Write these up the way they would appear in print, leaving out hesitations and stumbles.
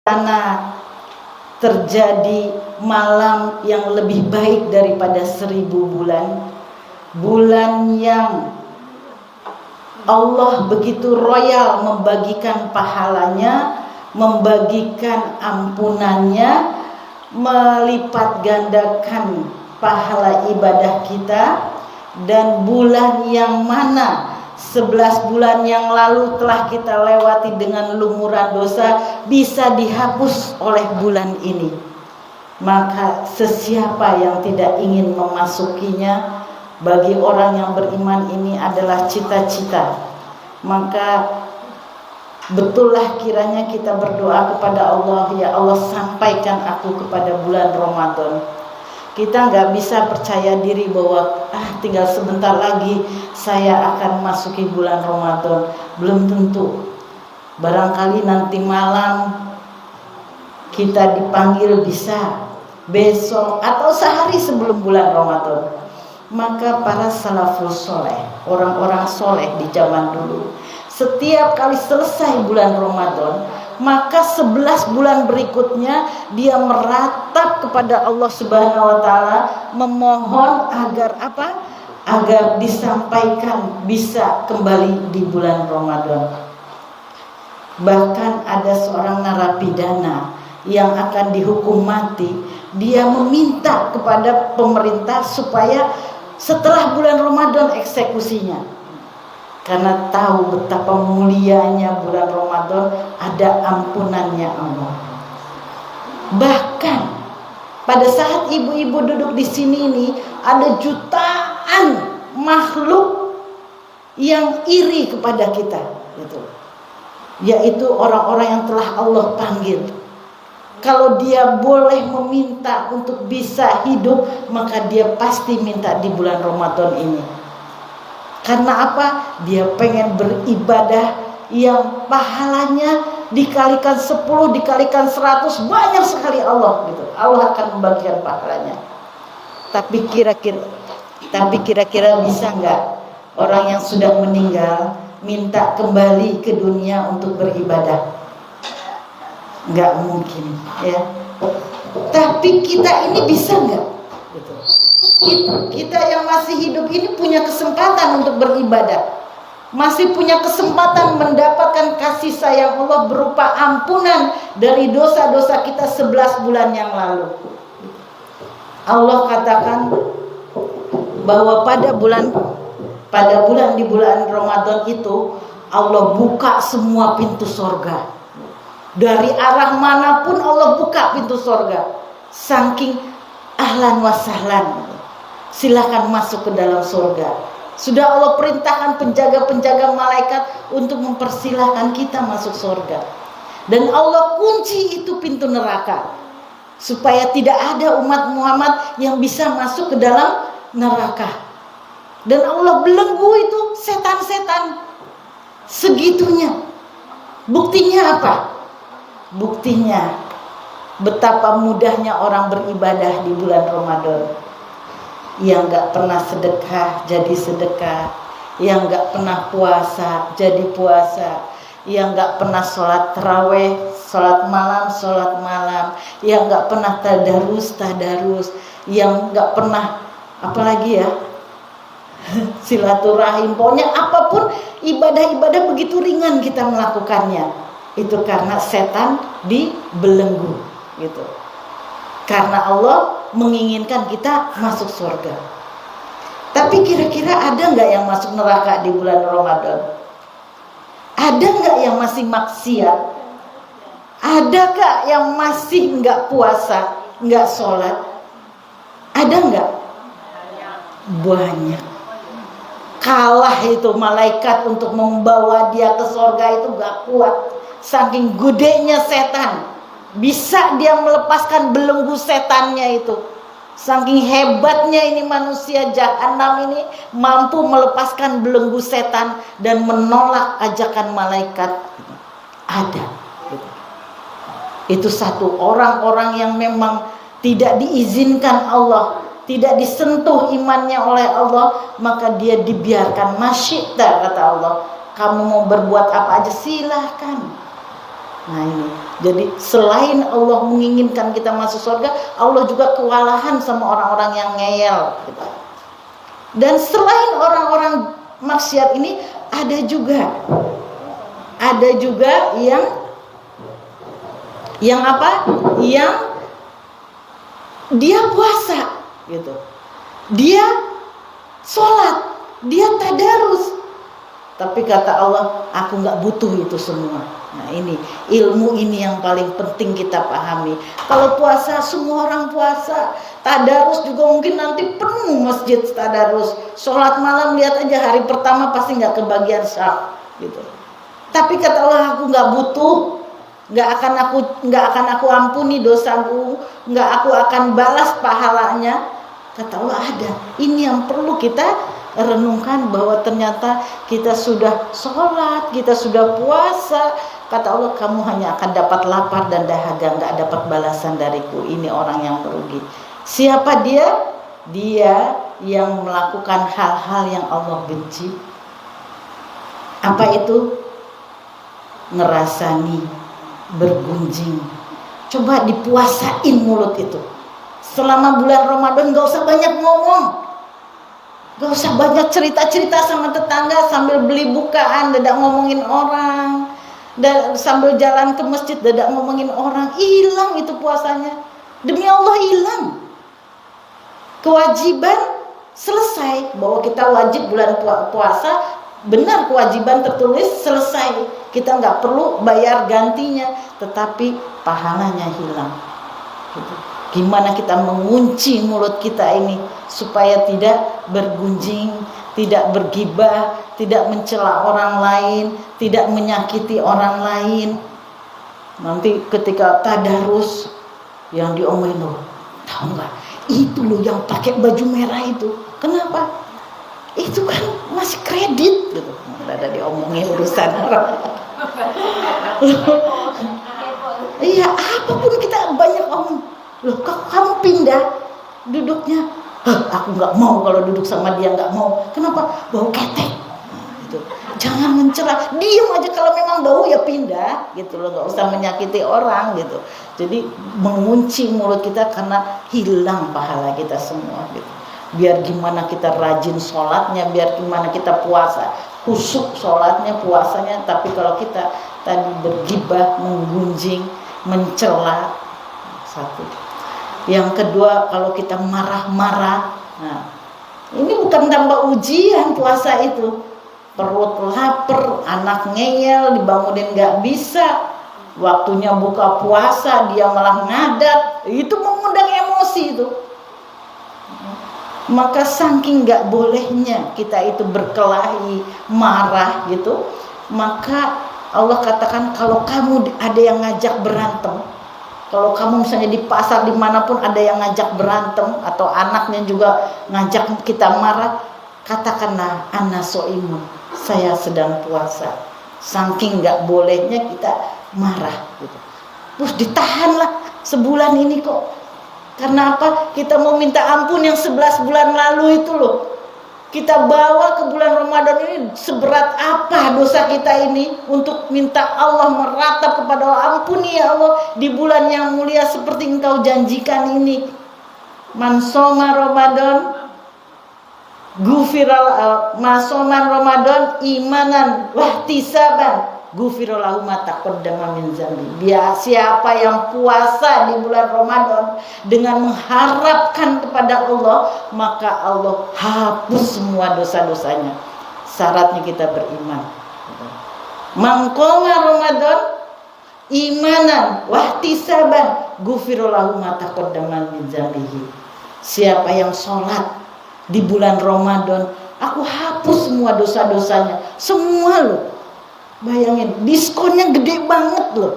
karena terjadi malam yang lebih baik daripada 1000 bulan. Bulan yang Allah begitu royal membagikan pahalanya, membagikan ampunannya, melipat gandakan pahala ibadah kita. Dan bulan yang mana 11 bulan yang lalu telah kita lewati dengan lumuran dosa bisa dihapus oleh bulan ini. Maka sesiapa yang tidak ingin memasukinya, bagi orang yang beriman ini adalah cita-cita. Maka betullah kiranya kita berdoa kepada Allah, ya Allah sampaikan aku kepada bulan Ramadan. Kita nggak bisa percaya diri bahwa tinggal sebentar lagi saya akan masuki bulan Ramadan. Belum tentu. Barangkali nanti malam kita dipanggil bisa besok atau sehari sebelum bulan Ramadan. Maka para salafus soleh, orang-orang soleh di zaman dulu, setiap kali selesai bulan Ramadan, maka 11 bulan berikutnya dia meratap kepada Allah Subhanahu wa taala, memohon agar apa? Agar disampaikan bisa kembali di bulan Ramadan. Bahkan ada seorang narapidana yang akan dihukum mati, dia meminta kepada pemerintah supaya setelah bulan Ramadan eksekusinya. Karena tahu betapa mulianya bulan Ramadan, ada ampunannya Allah. Bahkan pada saat ibu-ibu duduk di sini ini, ada jutaan makhluk yang iri kepada kita, gitu. Yaitu orang-orang yang telah Allah panggil. Kalau dia boleh meminta untuk bisa hidup, maka dia pasti minta di bulan Ramadan ini. Karena apa? Dia pengen beribadah yang pahalanya dikalikan 10, dikalikan 100, banyak sekali Allah gitu. Allah akan membagikan pahalanya. Tapi kira-kira bisa nggak orang yang sudah meninggal minta kembali ke dunia untuk beribadah? Nggak mungkin, ya. Tapi kita ini bisa nggak? Gitu. Kita yang masih hidup ini punya kesempatan untuk beribadah, masih punya kesempatan mendapatkan kasih sayang Allah berupa ampunan dari dosa-dosa kita 11 bulan yang lalu. Allah katakan bahwa pada bulan di bulan Ramadan itu Allah buka semua pintu sorga. Dari arah manapun Allah buka pintu sorga. Saking ahlan wa sahlan, silakan masuk ke dalam sorga. Sudah Allah perintahkan penjaga-penjaga malaikat untuk mempersilahkan kita masuk sorga. Dan Allah kunci itu pintu neraka, supaya tidak ada umat Muhammad yang bisa masuk ke dalam neraka. Dan Allah belenggu itu setan-setan segitunya. Buktinya apa? Buktinya betapa mudahnya orang beribadah di bulan Ramadan. Yang gak pernah sedekah jadi sedekah, yang gak pernah puasa jadi puasa, yang gak pernah sholat taraweh, sholat malam, yang gak pernah tadarus, yang gak pernah apalagi ya, silaturahim. Pokoknya apapun ibadah-ibadah begitu ringan kita melakukannya. Itu karena setan dibelenggu gitu. Karena Allah menginginkan kita masuk surga. Tapi kira-kira ada nggak yang masuk neraka di bulan Ramadan? Ada nggak yang masih maksiat? Ada nggak yang masih nggak puasa, nggak sholat? Ada nggak? Banyak. Kalah itu malaikat untuk membawa dia ke surga itu nggak kuat. Saking gedenya setan, bisa dia melepaskan belenggu setannya itu. Saking hebatnya ini manusia jahanam ini mampu melepaskan belenggu setan dan menolak ajakan malaikat. Ada. Itu satu orang-orang yang memang tidak diizinkan Allah, tidak disentuh imannya oleh Allah, maka dia dibiarkan. Masyita, kata Allah, kamu mau berbuat apa aja silahkan. Nah ini, jadi selain Allah menginginkan kita masuk surga, Allah juga kewalahan sama orang-orang yang ngeyel gitu. Dan selain orang-orang maksiat ini, ada juga yang apa? Yang dia puasa gitu, dia sholat, dia tadarus, tapi kata Allah, aku nggak butuh itu semua. Nah ini ilmu ini yang paling penting kita pahami. Kalau puasa, semua orang puasa. Tadarus juga mungkin nanti penuh masjid tadarus. Sholat malam, lihat aja hari pertama pasti nggak kebagian syaf gitu. Tapi kata Allah, aku nggak butuh, nggak akan aku ampuni dosaku, nggak aku akan balas pahalanya. Kata Allah ada. Ini yang perlu kita renungkan, bahwa ternyata kita sudah sholat, kita sudah puasa. Kata Allah, kamu hanya akan dapat lapar dan dahaga, nggak dapat balasan dariku. Ini orang yang merugi. Siapa dia? Dia yang melakukan hal-hal yang Allah benci. Apa itu? Ngerasani, bergunjing. Coba dipuasain mulut itu. Selama bulan Ramadan gak usah banyak ngomong, gak usah banyak cerita-cerita sama tetangga sambil beli bukaan, dadak ngomongin orang, dan sambil jalan ke masjid dadak ngomongin orang. Hilang itu puasanya. Demi Allah hilang. Kewajiban selesai, bahwa kita wajib bulan puasa, benar kewajiban tertulis selesai. Kita nggak perlu bayar gantinya, tetapi pahalanya hilang. Gitu. Gimana kita mengunci mulut kita ini supaya tidak bergunjing, tidak bergibah, tidak mencela orang lain, tidak menyakiti orang lain. Nanti ketika tadarus yang diomongin, loh, tahu nggak? Itu loh yang pakai baju merah itu. Kenapa? Itu kan masih kredit gitu. Ada diomongin urusan orang. Iya, apapun kita banyak omong. Loh, kamu pindah duduknya? Aku nggak mau kalau duduk sama dia, nggak mau. Kenapa? Bau ketek. Gitu. Jangan mencela, diem aja. Kalau memang bau ya pindah, gitu loh. Nggak usah menyakiti orang, gitu. Jadi mengunci mulut kita karena hilang pahala kita semua, gitu. Biar gimana kita rajin sholatnya, biar gimana kita puasa, khusyuk sholatnya, puasanya. Tapi kalau kita tadi bergibah, menggunjing, mencela, satu. Yang kedua, kalau kita marah-marah, nah, ini bukan tambah ujian puasa itu. Perut lapar, anak ngeyel, dibangunin nggak bisa, waktunya buka puasa dia malah ngadat, itu mengundang emosi itu. Maka saking nggak bolehnya kita itu berkelahi, marah gitu, maka Allah katakan, kalau kamu ada yang ngajak berantem, kalau kamu misalnya di pasar dimanapun ada yang ngajak berantem, atau anaknya juga ngajak kita marah, katakanlah ana soimun, saya sedang puasa. Saking nggak bolehnya kita marah gitu. Terus ditahanlah sebulan ini kok. Karena apa? Kita mau minta ampun yang 11 bulan lalu itu loh. Kita bawa ke bulan Ramadan ini, seberat apa dosa kita ini untuk minta Allah meratap kepada Allah. Ampuni ya Allah di bulan yang mulia seperti engkau janjikan ini. Man soma Ramadan gufiral masoman Ramadan imanan wahtisaban gufirolahu ma taqaddama min dzambi. Biar siapa yang puasa di bulan Ramadan dengan mengharapkan kepada Allah, maka Allah hapus semua dosa-dosanya. Syaratnya kita beriman. Mangkoma Ramadan imanan wahtisaban gufirolahu ma taqaddama min dzambihi. Siapa yang sholat di bulan Ramadan, aku hapus semua dosa-dosanya. Semua loh. Bayangin, diskonnya gede banget loh.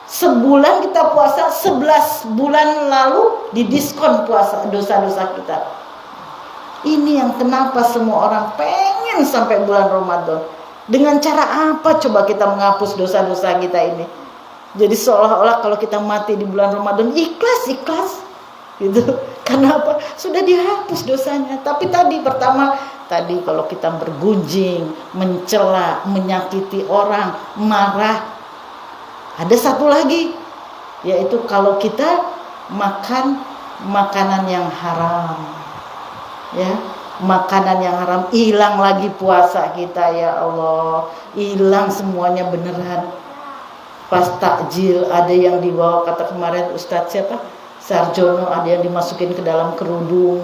Sebulan kita puasa, 11 bulan lalu didiskon puasa dosa-dosa kita. Ini yang kenapa semua orang pengen sampai bulan Ramadan. Dengan cara apa coba kita menghapus dosa-dosa kita ini? Jadi seolah-olah kalau kita mati di bulan Ramadan ikhlas gitu. Karena apa? Sudah dihapus dosanya. Tapi pertama kalau kita bergunjing, mencela, menyakiti orang, marah, Ada satu lagi, yaitu kalau kita makan makanan yang haram, ya, makanan yang haram, hilang lagi puasa kita, ya Allah, hilang semuanya beneran. Pas takjil ada yang dibawa, kata kemarin Ustadz siapa, Sarjono, ada yang dimasukin ke dalam kerudung,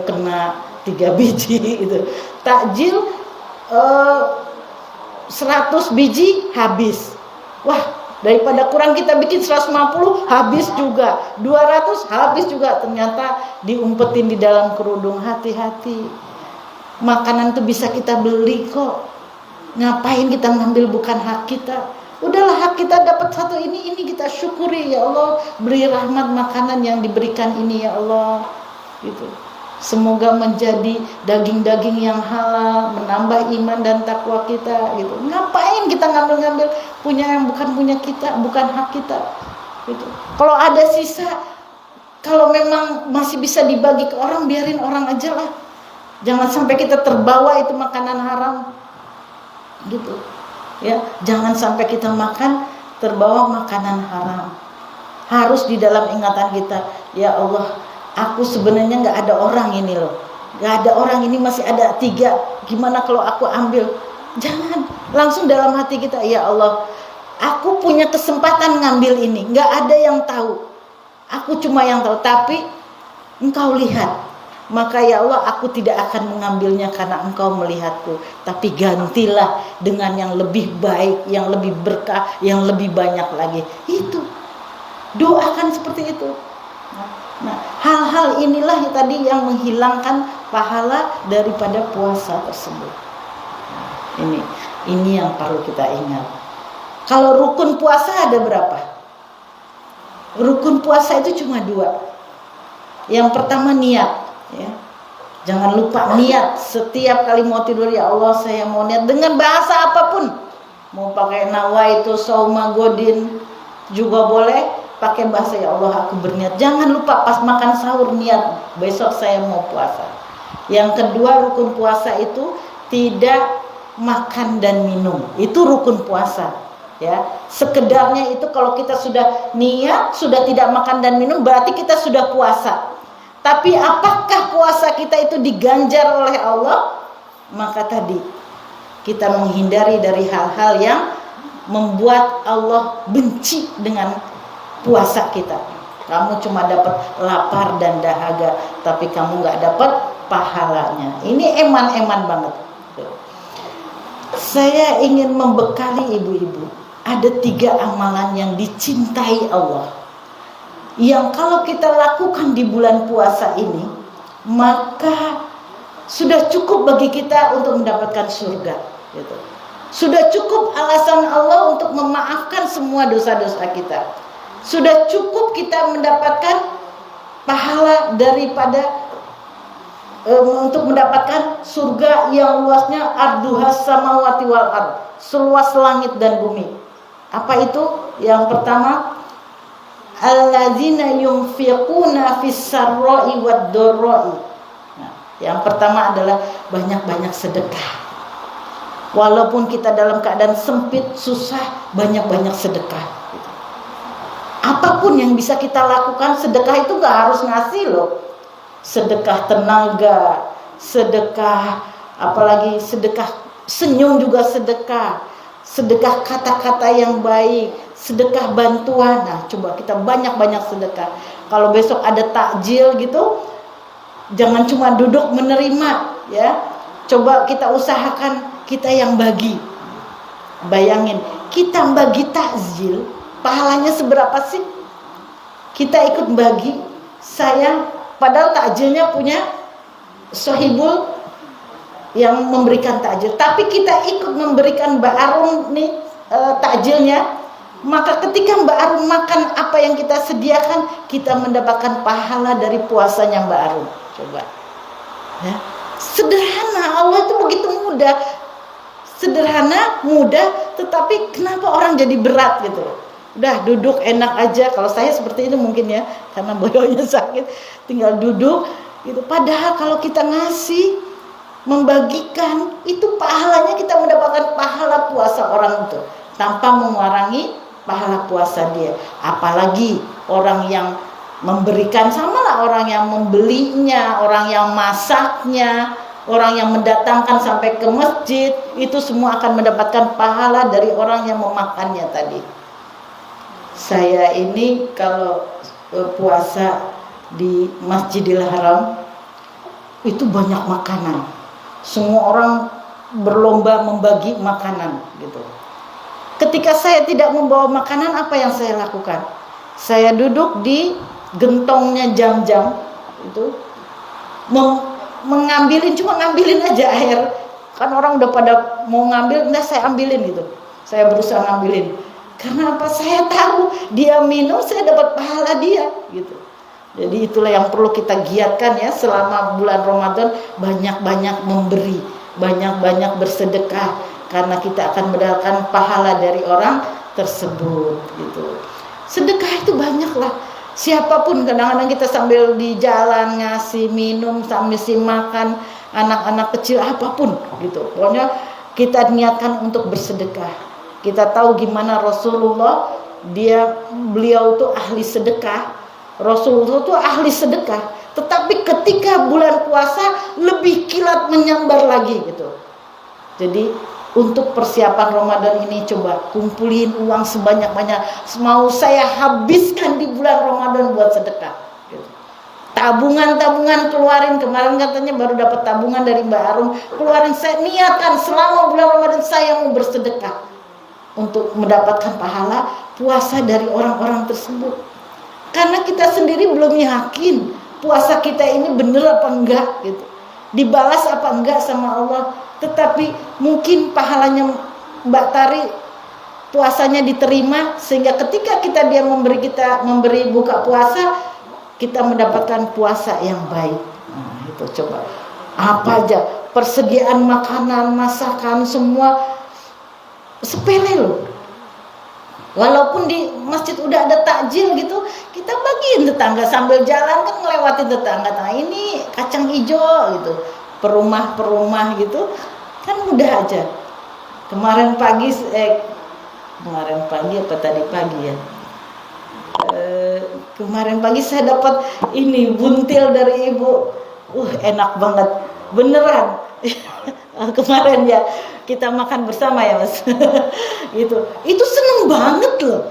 kena 3 biji itu. Takjil 100 biji habis. Wah, daripada kurang kita bikin 150, habis juga. 200 habis juga. Ternyata diumpetin di dalam kerudung. Hati-hati. Makanan itu bisa kita beli kok. Ngapain kita ngambil bukan hak kita? Udahlah, hak kita dapat satu ini kita syukuri, ya Allah. Beri rahmat makanan yang diberikan ini, ya Allah. Gitu. Semoga menjadi daging-daging yang halal, menambah iman dan takwa kita, gitu. Ngapain kita ngambil-ngambil punya yang bukan punya kita, bukan hak kita, gitu. Kalau ada sisa, kalau memang masih bisa dibagi ke orang, biarin orang aja lah. Jangan sampai kita terbawa itu makanan haram, gitu. Ya, jangan sampai kita makan terbawa makanan haram. Harus di dalam ingatan kita, ya Allah, aku sebenarnya nggak ada orang ini loh, nggak ada orang ini, masih ada 3. Gimana kalau aku ambil? Jangan, langsung dalam hati kita, ya Allah, aku punya kesempatan ngambil ini, nggak ada yang tahu, aku cuma yang tahu, tapi Engkau lihat. Maka ya Allah, aku tidak akan mengambilnya karena Engkau melihatku, tapi gantilah dengan yang lebih baik, yang lebih berkah, yang lebih banyak lagi. Itu doakan seperti itu. Nah, hal-hal inilah yang tadi yang menghilangkan pahala daripada puasa tersebut. Nah, ini yang perlu kita ingat. Kalau rukun puasa ada berapa? Rukun puasa itu cuma 2. Yang pertama niat, ya. Jangan lupa niat. Setiap kali mau tidur, ya Allah, saya mau niat dengan bahasa apapun. Mau pakai nawaitu sauma godin juga boleh, pakai bahasa, ya Allah, aku berniat. Jangan lupa pas makan sahur niat, besok saya mau puasa. Yang kedua, rukun puasa itu tidak makan dan minum. Itu rukun puasa, ya. Sekedarnya itu kalau kita sudah niat, sudah tidak makan dan minum, berarti kita sudah puasa. Tapi apakah puasa kita itu diganjar oleh Allah? Maka tadi kita menghindari dari hal-hal yang membuat Allah benci dengan puasa kita. Kamu cuma dapat lapar dan dahaga, tapi kamu nggak dapat pahalanya. Ini eman-eman banget. Saya ingin membekali ibu-ibu. Ada 3 amalan yang dicintai Allah, yang kalau kita lakukan di bulan puasa ini, maka sudah cukup bagi kita untuk mendapatkan surga, gitu. Sudah cukup alasan Allah untuk memaafkan semua dosa-dosa kita. Sudah cukup kita mendapatkan pahala daripada untuk mendapatkan surga yang luasnya arduhas samawati wal ard, seluas langit dan bumi. Apa itu? Yang pertama, alladzina yunfiquna fis sarra'i wad dharra'i. Nah, yang pertama adalah banyak-banyak sedekah. Walaupun kita dalam keadaan sempit, susah, banyak-banyak sedekah. Apapun yang bisa kita lakukan, sedekah itu gak harus ngasih loh. Sedekah tenaga, sedekah apalagi sedekah senyum juga sedekah. Sedekah kata-kata yang baik, sedekah bantuan. Nah, coba kita banyak-banyak sedekah. Kalau besok ada takjil gitu, jangan cuma duduk menerima, ya. Coba kita usahakan kita yang bagi. Bayangin, kita bagi takjil, pahalanya seberapa sih? Kita ikut bagi, sayang, padahal takjilnya punya sohibul yang memberikan takjil, tapi kita ikut memberikan Mbak Arun nih takjilnya. Maka ketika Mbak Arun makan apa yang kita sediakan, kita mendapatkan pahala dari puasanya Mbak Arun. Coba, ya. Sederhana, Allah itu begitu mudah. Sederhana, mudah, tetapi kenapa orang jadi berat gitu? Udah duduk enak aja. Kalau saya seperti itu mungkin ya, karena bodohnya sakit, tinggal duduk gitu. Padahal kalau kita ngasih, membagikan, itu pahalanya kita mendapatkan pahala puasa orang itu tanpa mengurangi pahala puasa dia. Apalagi orang yang memberikan, samalah orang yang membelinya, orang yang masaknya, orang yang mendatangkan sampai ke masjid, itu semua akan mendapatkan pahala dari orang yang memakannya tadi. Saya ini kalau puasa di Masjidil Haram itu banyak makanan. Semua orang berlomba membagi makanan gitu. Ketika saya tidak membawa makanan, apa yang saya lakukan? Saya duduk di gentongnya jam-jam itu, mengambilin, cuma ngambilin aja air. Kan orang udah pada mau ngambil, enggak, saya ambilin gitu. Saya berusaha ngambilin. Karena apa? Saya tahu dia minum, saya dapat pahala dia gitu. Jadi itulah yang perlu kita giatkan ya selama bulan Ramadan, banyak-banyak memberi, banyak-banyak bersedekah, karena kita akan mendapatkan pahala dari orang tersebut gitu. Sedekah itu banyak lah. Siapapun, kadang-kadang kita sambil di jalan ngasih minum, sambil ngasih makan anak-anak kecil, apapun gitu. Pokoknya kita niatkan untuk bersedekah. Kita tahu gimana Rasulullah, beliau tuh ahli sedekah. Rasulullah tuh ahli sedekah. Tetapi ketika bulan puasa lebih kilat menyambar lagi gitu. Jadi untuk persiapan Ramadan ini coba kumpulin uang sebanyak-banyak. Mau saya habiskan di bulan Ramadan buat sedekah gitu. Tabungan-tabungan keluarin. Kemarin katanya baru dapat tabungan dari Mbak Arum. Keluarin, saya niatkan selama bulan Ramadan saya mau bersedekah untuk mendapatkan pahala puasa dari orang-orang tersebut. Karena kita sendiri belum yakin puasa kita ini bener apa enggak gitu, dibalas apa enggak sama Allah. Tetapi mungkin pahalanya Mbak Tari, puasanya diterima, sehingga ketika dia memberi buka puasa, kita mendapatkan puasa yang baik. Nah, itu coba apa aja, persediaan makanan, masakan, semua sepele loh. Walaupun di masjid udah ada takjil gitu, kita bagiin tetangga sambil jalan, kan ngelewatin tetangga. Nah, ini kacang hijau gitu, perumah gitu, kan mudah aja. Kemarin pagi apa tadi pagi ya, kemarin pagi saya dapat ini buntil dari ibu, enak banget beneran. Kemarin ya kita makan bersama ya Mas. Gitu, itu seneng banget loh.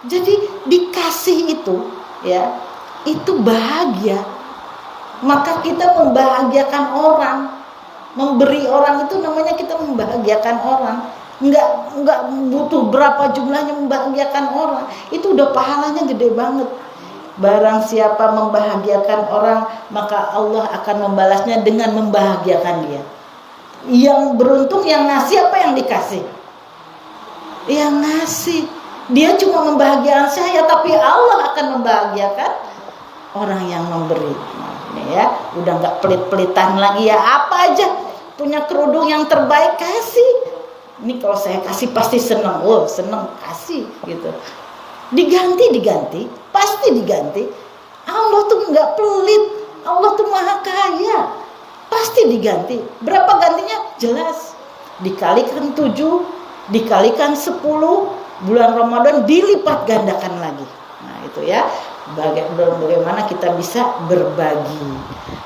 Jadi dikasih itu ya, itu bahagia. Maka kita membahagiakan orang. Memberi orang itu namanya kita membahagiakan orang. Enggak butuh berapa jumlahnya membahagiakan orang. Itu udah pahalanya gede banget. Barang siapa membahagiakan orang, maka Allah akan membalasnya dengan membahagiakan dia. Yang beruntung yang ngasih, apa yang dikasih? Yang ngasih. Dia cuma membahagiakan saya, tapi Allah akan membahagiakan orang yang memberi. Ini ya, udah nggak pelit-pelitan lagi ya, apa aja punya kerudung yang terbaik kasih. Ini kalau saya kasih pasti senang, senang kasih gitu. Diganti, pasti diganti. Allah tuh nggak pelit, Allah tuh maha kaya, pasti diganti. Berapa gantinya? Jelas. Dikalikan 7, dikalikan 10, bulan Ramadan dilipat gandakan lagi. Nah itu ya, bagaimana kita bisa berbagi.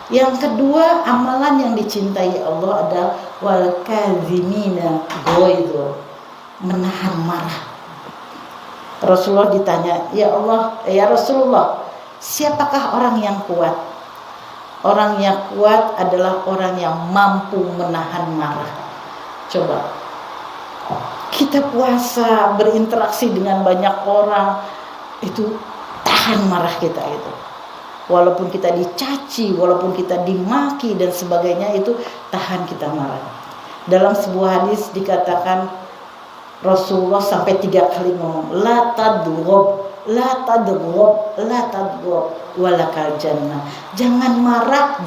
Yang kedua, amalan yang dicintai Allah adalah wal kazimina ghaidho, menahan marah. Rasulullah ditanya, ya Allah, ya Rasulullah, siapakah orang yang kuat? Orang yang kuat adalah orang yang mampu menahan marah. Coba kita puasa, berinteraksi dengan banyak orang, itu tahan marah kita itu. Walaupun kita dicaci, walaupun kita dimaki dan sebagainya, itu tahan kita marah. Dalam sebuah hadis dikatakan Rasulullah sampai 3 kali ngomong, la tadghab, la tadghab, la tadghab, walakal jannah. Jangan marah,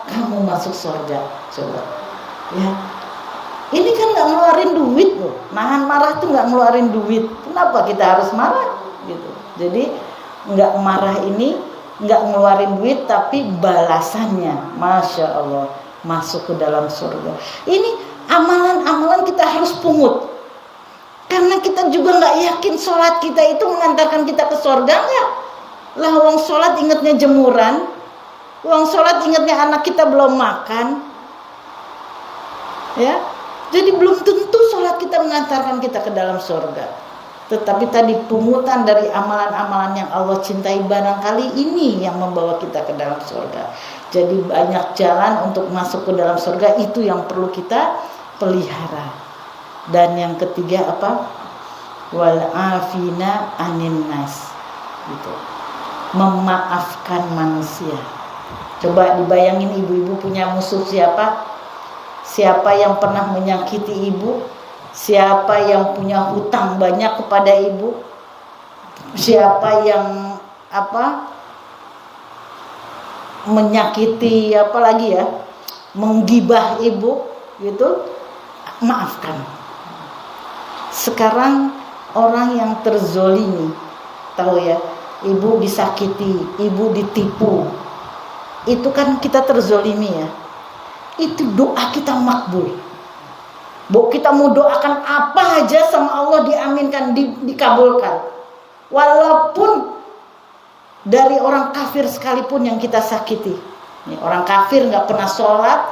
kamu masuk surga. Coba. Ya. Ini kan nggak ngeluarin duit loh. Nahan marah tuh nggak ngeluarin duit. Kenapa kita harus marah? Gitu. Jadi nggak marah ini nggak ngeluarin duit, tapi balasannya, masya Allah, masuk ke dalam surga. Ini amalan-amalan kita harus pungut. Karena kita juga nggak yakin sholat kita itu mengantarkan kita ke surga nggak. Lah uang sholat ingatnya jemuran, uang sholat ingatnya anak kita belum makan, ya. Jadi belum tentu sholat kita mengantarkan kita ke dalam surga. Tetapi tadi pungutan dari amalan-amalan yang Allah cintai barangkali ini yang membawa kita ke dalam surga. Jadi banyak jalan untuk masuk ke dalam surga, itu yang perlu kita pelihara. Dan yang ketiga apa? Wal afina anin nas. Gitu. Memaafkan manusia. Coba dibayangin ibu-ibu punya musuh siapa? Siapa yang pernah menyakiti ibu? Siapa yang punya hutang banyak kepada ibu? Siapa yang menyakiti apalagi ya? Menggibah ibu gitu? Maafkan. Sekarang orang yang terzolimi, tahu ya, ibu disakiti, ibu ditipu, itu kan kita terzolimi ya. Itu doa kita makbul. Bu, kita mau doakan apa aja sama Allah diaminkan, dikabulkan. Walaupun dari orang kafir sekalipun yang kita sakiti. Nih, orang kafir nggak pernah sholat,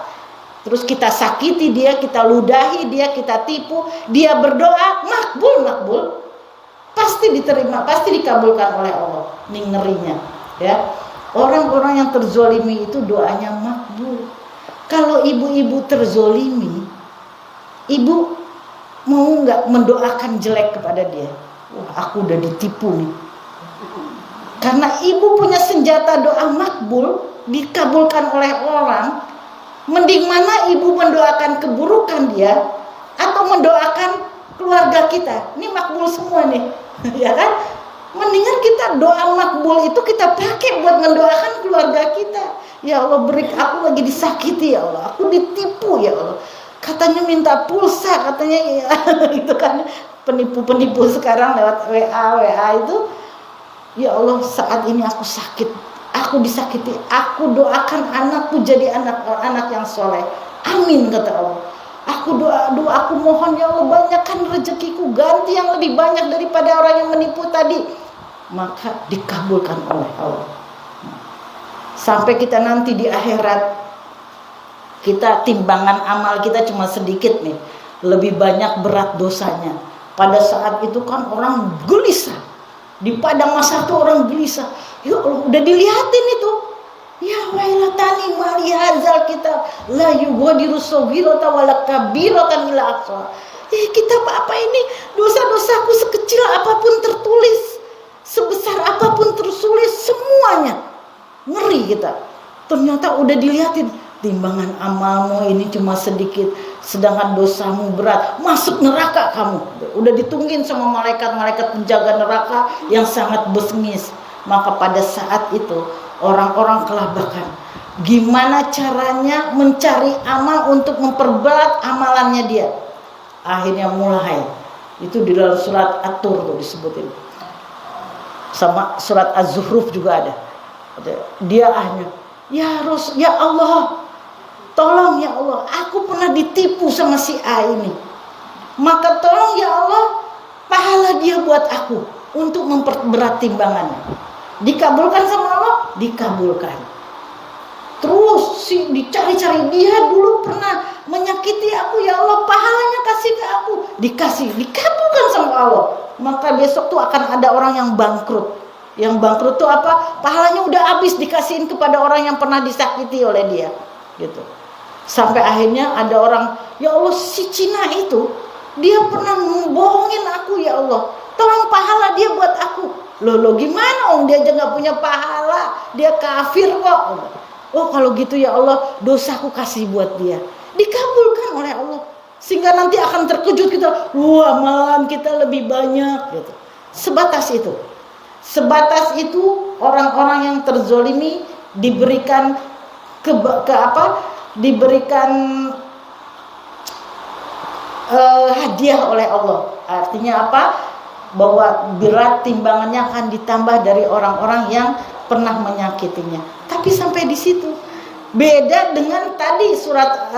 terus kita sakiti dia, kita ludahi dia, kita tipu, dia berdoa makbul, pasti diterima, pasti dikabulkan oleh Allah. Ini ngerinya, ya. Orang-orang yang terzolimi itu doanya makbul. Kalau ibu-ibu terzolimi, ibu mau nggak mendoakan jelek kepada dia? Wah, aku udah ditipu nih. Karena ibu punya senjata doa makbul, dikabulkan oleh orang. Mending mana ibu mendoakan keburukan dia atau mendoakan keluarga kita? Ini makbul semua nih, ya kan? Mendingan kita doa makbul itu kita pakai buat mendoakan keluarga kita. Ya Allah, aku lagi disakiti ya Allah, aku ditipu ya Allah. Katanya minta pulsa, katanya ya, itu kan penipu-penipu sekarang lewat WA itu. Ya Allah, saat ini aku sakit, aku disakiti, aku doakan anakku jadi anak yang soleh. Amin, kata Allah. Aku doa, aku mohon ya Allah, banyakkan rezekiku, ganti yang lebih banyak daripada orang yang menipu tadi. Maka dikabulkan oleh Allah. Sampai kita nanti di akhirat, kita timbangan amal kita cuma sedikit nih, lebih banyak berat dosanya. Pada saat itu kan orang gelisah. Di padang masa itu orang gelisah. Ya Allah, udah dilihatin itu. Ya wailatani mali hadzal kitab la yughadiru shaghiratan wala kabiratan illa ahsaha. Kitab apa ini? Dosa-dosaku sekecil apapun tertulis, sebesar apapun tertulis, semuanya. Ngeri kita. Ternyata udah dilihatin, timbangan amalmu ini cuma sedikit, sedangkan dosamu berat, masuk neraka kamu. Udah ditungguin sama malaikat-malaikat penjaga neraka yang sangat bengis. Maka pada saat itu orang-orang kelabakan. Gimana caranya mencari amal untuk memperberat amalannya dia? Akhirnya mulai. Itu di dalam surat At-Tur tuh disebutin. Sama surat Az-Zukhruf juga ada. Dia akhirnya, ya Allah, tolong ya Allah, aku pernah ditipu sama si A ini. Maka tolong ya Allah, pahala dia buat aku untuk memperberat timbangannya. Dikabulkan sama Allah, dikabulkan. Terus dicari-cari, dia dulu pernah menyakiti aku, ya Allah, pahalanya kasih ke aku. Dikabulkan sama Allah. Maka besok tuh akan ada orang yang bangkrut. Yang bangkrut tuh apa? Pahalanya udah habis dikasihin kepada orang yang pernah disakiti oleh dia. Gitu. Sampai akhirnya ada orang, ya Allah, si Cina itu, dia pernah membohongin aku, ya Allah. Tolong pahala dia buat aku. Loh gimana? Dia aja gak punya pahala. Dia kafir kok. Oh kalau gitu ya Allah, dosaku kasih buat dia. Dikabulkan oleh Allah. Sehingga nanti akan terkejut kita, wah malam kita lebih banyak. Gitu. Sebatas itu orang-orang yang terzolimi diberikan diberikan hadiah oleh Allah. Artinya apa? Bahwa berat timbangannya akan ditambah dari orang-orang yang pernah menyakitinya. Tapi sampai di situ. Beda dengan tadi surat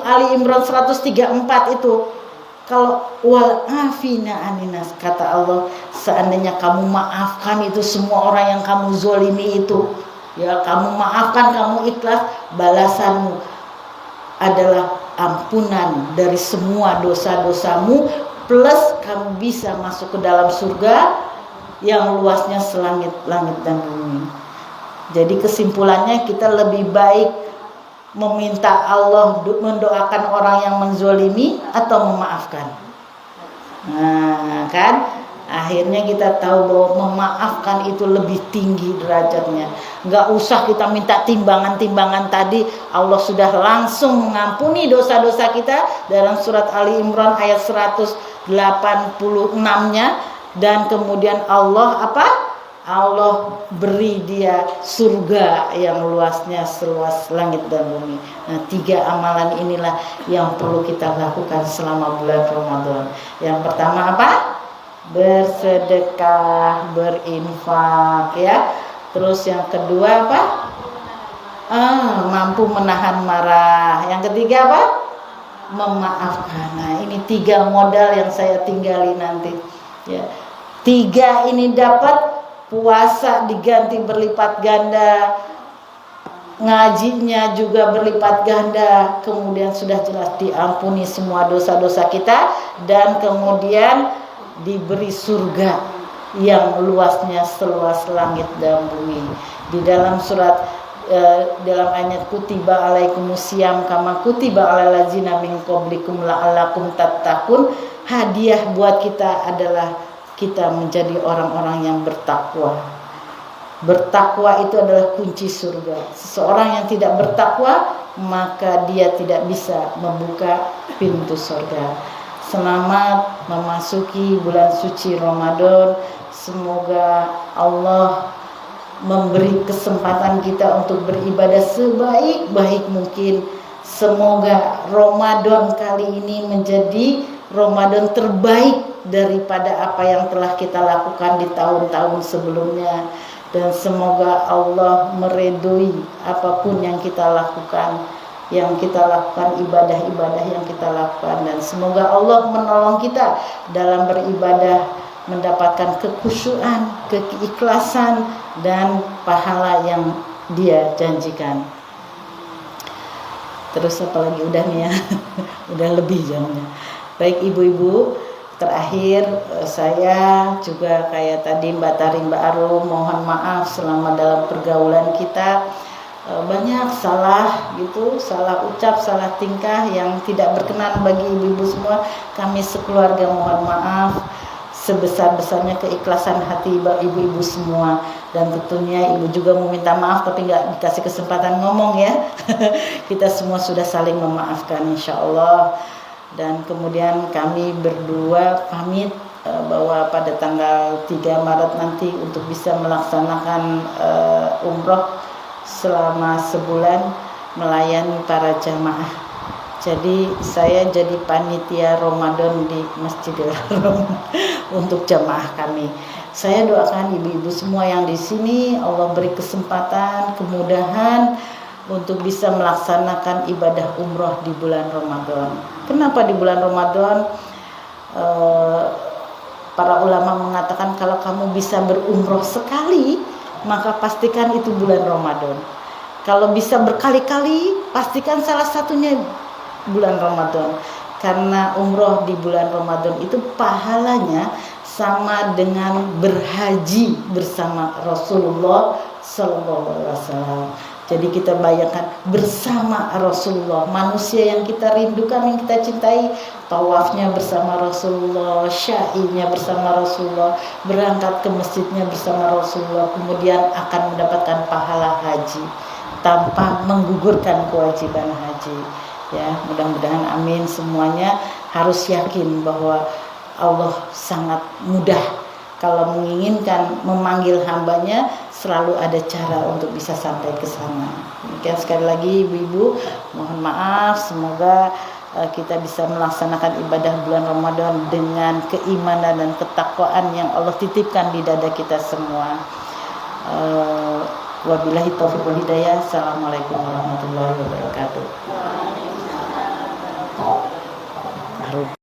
Ali Imran 134 itu. Kalau wal afina aninas, kata Allah, seandainya kamu maafkan itu semua orang yang kamu zolimi itu, ya kamu maafkan, kamu ikhlas, balasanmu adalah ampunan dari semua dosa-dosamu, plus kamu bisa masuk ke dalam surga yang luasnya selangit-langit dan bumi. Jadi kesimpulannya, kita lebih baik meminta Allah mendoakan orang yang menzolimi atau memaafkan. Nah kan, akhirnya kita tahu bahwa memaafkan itu lebih tinggi derajatnya. Gak usah kita minta timbangan-timbangan tadi, Allah sudah langsung mengampuni dosa-dosa kita dalam surat Ali Imran ayat 186-nya. Dan kemudian Allah apa? Allah beri dia surga yang luasnya seluas langit dan bumi. Nah, 3 amalan inilah yang perlu kita lakukan selama bulan Ramadan. Yang pertama apa? Bersedekah, berinfak, ya. Terus yang kedua apa? Mampu menahan marah. Yang ketiga apa? Memaafkan. Nah, ini 3 modal yang saya tinggali nanti, ya. 3 ini dapat, puasa diganti berlipat ganda, ngajinya juga berlipat ganda, kemudian sudah jelas diampuni semua dosa-dosa kita, dan kemudian diberi surga yang luasnya seluas langit dan bumi. Di dalam surat dalam ayat kutiba alaikumusiyam kama kutiba alal ladzina min qablikum la'allakum tattaqun, hadiah buat kita adalah kita menjadi orang-orang yang bertakwa. Bertakwa itu adalah kunci surga. Seseorang yang tidak bertakwa, maka dia tidak bisa membuka pintu surga. Selamat memasuki bulan suci Ramadan. Semoga Allah memberi kesempatan kita untuk beribadah sebaik-baik mungkin. Semoga Ramadan kali ini menjadi Ramadan terbaik daripada apa yang telah kita lakukan di tahun-tahun sebelumnya. Dan semoga Allah meridhoi apapun yang kita lakukan, ibadah-ibadah yang kita lakukan. Dan semoga Allah menolong kita dalam beribadah, mendapatkan kekhusyuan, keikhlasan, dan pahala yang Dia janjikan. Terus apa lagi, udah nih ya. Udah lebih jamnya. Baik ibu-ibu, terakhir saya juga kayak tadi Mbak Tari, Mbak Arum, mohon maaf selama dalam pergaulan kita banyak salah gitu, salah ucap, salah tingkah yang tidak berkenan bagi ibu-ibu semua. Kami sekeluarga mohon maaf sebesar-besarnya keikhlasan hati ibu-ibu semua. Dan tentunya ibu juga meminta maaf tapi nggak dikasih kesempatan ngomong ya. Kita semua sudah saling memaafkan insya Allah. Dan kemudian kami berdua pamit bahwa pada tanggal 3 Maret nanti untuk bisa melaksanakan umroh selama sebulan melayani para jamaah. Jadi saya jadi panitia Ramadan di Masjidil Haram untuk jamaah kami. Saya doakan ibu-ibu semua yang di sini Allah beri kesempatan, kemudahan untuk bisa melaksanakan ibadah umroh di bulan Ramadan. Kenapa di bulan Ramadan? Para ulama mengatakan kalau kamu bisa berumroh sekali, maka pastikan itu bulan Ramadan. Kalau bisa berkali-kali, pastikan salah satunya bulan Ramadan. Karena umroh di bulan Ramadan itu pahalanya sama dengan berhaji bersama Rasulullah SAW. Jadi kita bayangkan bersama Rasulullah, manusia yang kita rindukan, yang kita cintai, tawafnya bersama Rasulullah, syai'nya bersama Rasulullah, berangkat ke masjidnya bersama Rasulullah, kemudian akan mendapatkan pahala haji tanpa menggugurkan kewajiban haji. Ya, mudah-mudahan amin semuanya. Harus yakin bahwa Allah sangat mudah kalau menginginkan memanggil hambanya, selalu ada cara untuk bisa sampai ke sana. Demikian sekali lagi ibu-ibu, mohon maaf, semoga kita bisa melaksanakan ibadah bulan Ramadan dengan keimanan dan ketakwaan yang Allah titipkan di dada kita semua. Wabillahi taufiq wal hidayah. Assalamualaikum warahmatullahi wabarakatuh.